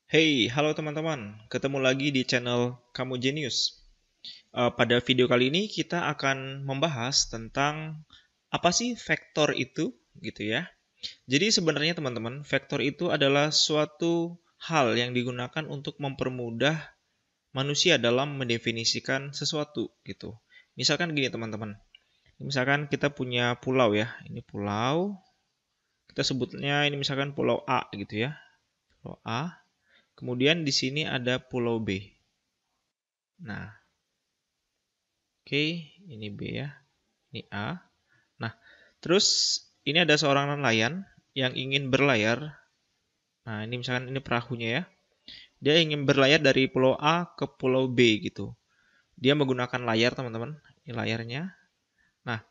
Hey, halo teman-teman. Ketemu lagi di channel Kamu Genius. Pada video kali ini kita akan membahas tentang apa sih vektor itu, gitu ya. Jadi sebenarnya teman-teman, vektor itu adalah suatu hal yang digunakan untuk mempermudah manusia dalam mendefinisikan sesuatu, gitu. Misalkan gini teman-teman. Misalkan kita punya pulau ya. Ini pulau. Kita sebutnya ini misalkan pulau A gitu ya. Pulau A. Kemudian di sini ada pulau B. Nah, oke, ini B ya, ini A. Nah, terus ini ada seorang nelayan yang ingin berlayar. Nah, ini misalkan ini perahunya ya. Dia ingin berlayar dari pulau A ke pulau B gitu. Dia menggunakan layar, teman-teman. Ini layarnya. Nah,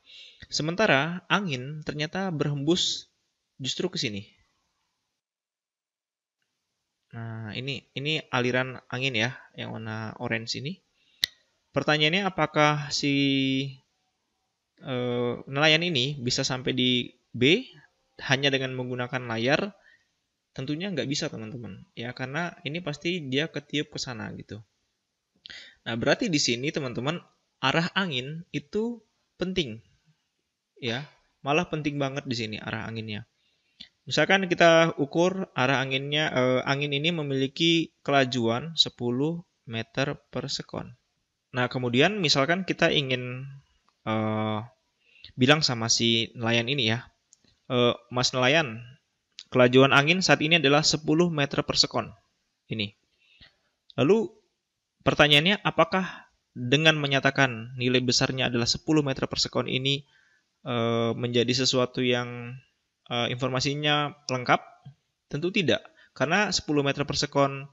sementara angin ternyata berhembus justru ke sini. Nah, ini aliran angin ya, yang warna orange ini. Pertanyaannya apakah si nelayan ini bisa sampai di B hanya dengan menggunakan layar? Tentunya nggak bisa teman-teman, ya karena ini pasti dia ketiup ke sana gitu. Nah berarti di sini teman-teman arah angin itu penting, ya malah penting banget di sini arah anginnya. Misalkan kita ukur arah anginnya, angin ini memiliki kelajuan 10 meter per sekon. Nah kemudian misalkan kita ingin eh, bilang sama si nelayan ini ya, Mas nelayan, kelajuan angin saat ini adalah 10 meter per sekon. Ini. Lalu pertanyaannya, apakah dengan menyatakan nilai besarnya adalah 10 meter per sekon ini menjadi sesuatu yang informasinya lengkap? Tentu tidak. Karena 10 meter per sekon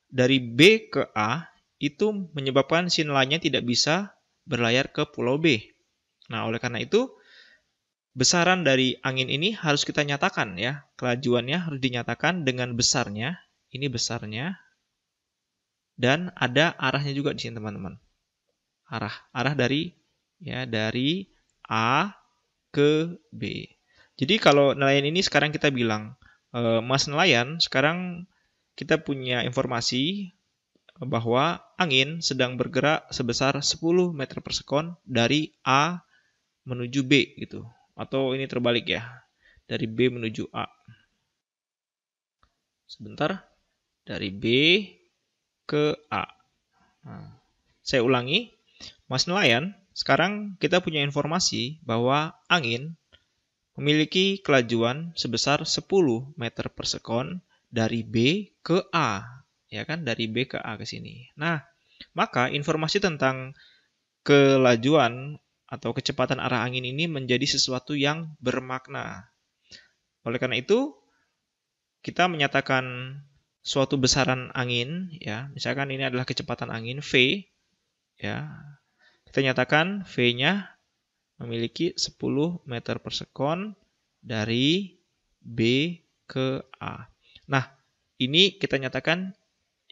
dari B ke A itu menyebabkan si nelayannya tidak bisa berlayar ke pulau B. Nah, oleh karena itu, besaran dari angin ini harus kita nyatakan ya. Kelajuannya harus dinyatakan dengan besarnya. Ini besarnya. Dan ada arahnya juga di sini teman-teman. Arah dari A ke B. Jadi kalau nelayan ini sekarang kita bilang, Mas nelayan, sekarang kita punya informasi bahwa angin sedang bergerak sebesar 10 meter per sekon dari A menuju B gitu. Atau ini terbalik ya, dari B menuju A. Sebentar, dari B ke A. Nah, saya ulangi, Mas nelayan, sekarang kita punya informasi bahwa angin memiliki kelajuan sebesar 10 meter per sekon dari B ke A. Ya kan, dari B ke A ke sini. Nah, maka informasi tentang kelajuan atau kecepatan arah angin ini menjadi sesuatu yang bermakna. Oleh karena itu, kita menyatakan suatu besaran angin, ya, misalkan ini adalah kecepatan angin V, ya, kita nyatakan V-nya memiliki 10 meter per sekon dari B ke A. Nah, ini kita nyatakan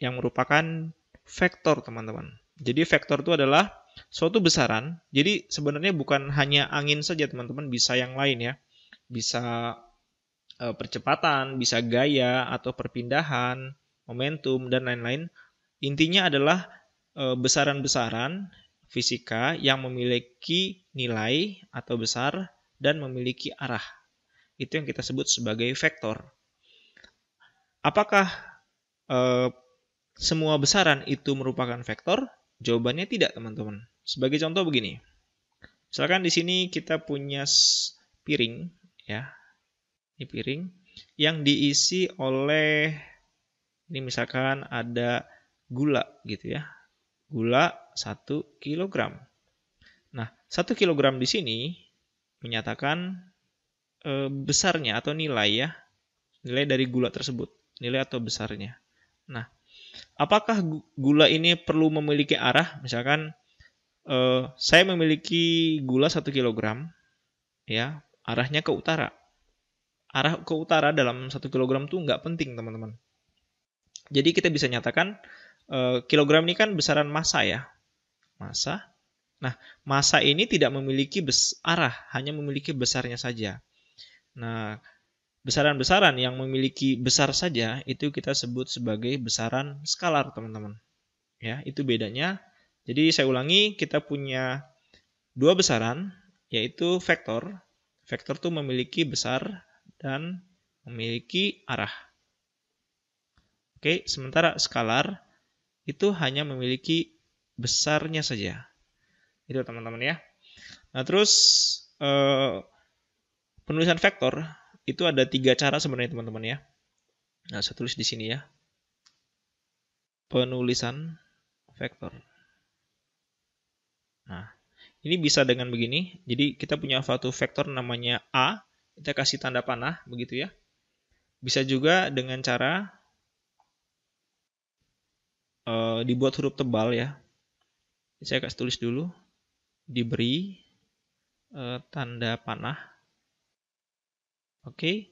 yang merupakan vektor, teman-teman. Jadi vektor itu adalah suatu besaran. Jadi sebenarnya bukan hanya angin saja, teman-teman, bisa yang lain ya. Bisa percepatan, bisa gaya atau perpindahan, momentum dan lain-lain. Intinya adalah besaran-besaran fisika yang memiliki nilai atau besar dan memiliki arah. Itu yang kita sebut sebagai vektor. Apakah eh, semua besaran itu merupakan vektor? Jawabannya tidak, teman-teman. Sebagai contoh begini. Misalkan di sini kita punya piring, ya. Ini piring yang diisi oleh, ini misalkan ada gula gitu ya. Gula 1 kilogram. Nah, 1 kilogram di sini menyatakan besarnya atau nilai ya. Nilai dari gula tersebut. Nilai atau besarnya. Nah, apakah gula ini perlu memiliki arah? Misalkan saya memiliki gula 1 kilogram, ya, arahnya ke utara. Arah ke utara dalam 1 kilogram itu nggak penting, teman-teman. Jadi kita bisa nyatakan kilogram ini kan besaran massa ya. Massa. Nah, massa ini tidak memiliki arah, hanya memiliki besarnya saja. Nah, besaran-besaran yang memiliki besar saja itu kita sebut sebagai besaran skalar, teman-teman. Ya, itu bedanya. Jadi saya ulangi, kita punya dua besaran, yaitu vektor. Vektor itu memiliki besar dan memiliki arah. Oke, sementara skalar itu hanya memiliki besarnya saja. Itu teman-teman ya. Nah, terus penulisan vektor itu ada 3 cara sebenarnya teman-teman ya. Nah, saya tulis di sini ya. Penulisan vektor. Nah, ini bisa dengan begini. Jadi kita punya suatu vektor namanya A, kita kasih tanda panah begitu ya. Bisa juga dengan cara dibuat huruf tebal ya. Saya kasih tulis dulu, diberi tanda panah. Oke.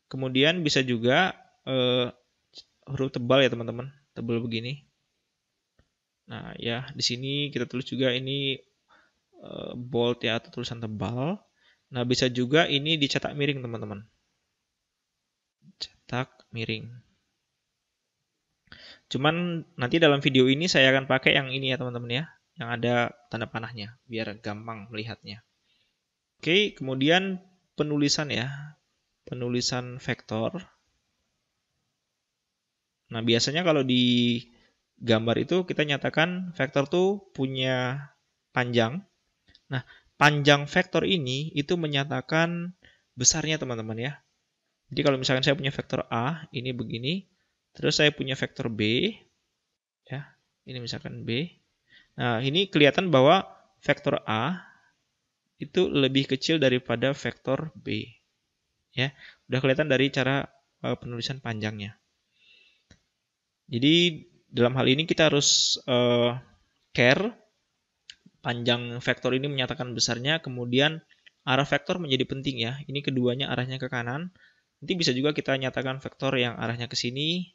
Kemudian bisa juga huruf tebal ya teman-teman, tebal begini. Nah ya di sini kita tulis juga ini bold ya atau tulisan tebal. Nah bisa juga ini dicetak miring teman-teman. Cetak miring. Cuman nanti dalam video ini saya akan pakai yang ini ya teman-teman ya, yang ada tanda panahnya biar gampang melihatnya. Oke, kemudian penulisan ya, penulisan vektor. Nah biasanya kalau di gambar itu kita nyatakan vektor tuh punya panjang. Nah panjang vektor ini itu menyatakan besarnya teman-teman ya. Jadi kalau misalkan saya punya vektor A, ini begini. Terus saya punya vektor B, ya, ini misalkan B. Nah, ini kelihatan bahwa vektor A itu lebih kecil daripada vektor B. Ya, udah kelihatan dari cara penulisan panjangnya. Jadi dalam hal ini kita harus care panjang vektor ini menyatakan besarnya, kemudian arah vektor menjadi penting ya. Ini keduanya arahnya ke kanan. Nanti bisa juga kita nyatakan vektor yang arahnya ke sini.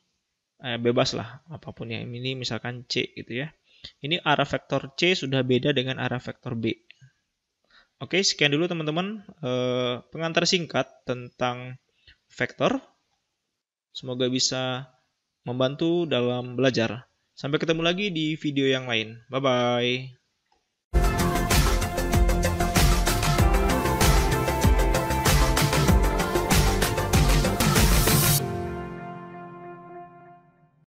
Bebas lah apapun yang ini misalkan C gitu ya. Ini arah vektor C sudah beda dengan arah vektor B. Oke, sekian dulu teman-teman pengantar singkat tentang vektor. Semoga bisa membantu dalam belajar. Sampai ketemu lagi di video yang lain. Bye-bye.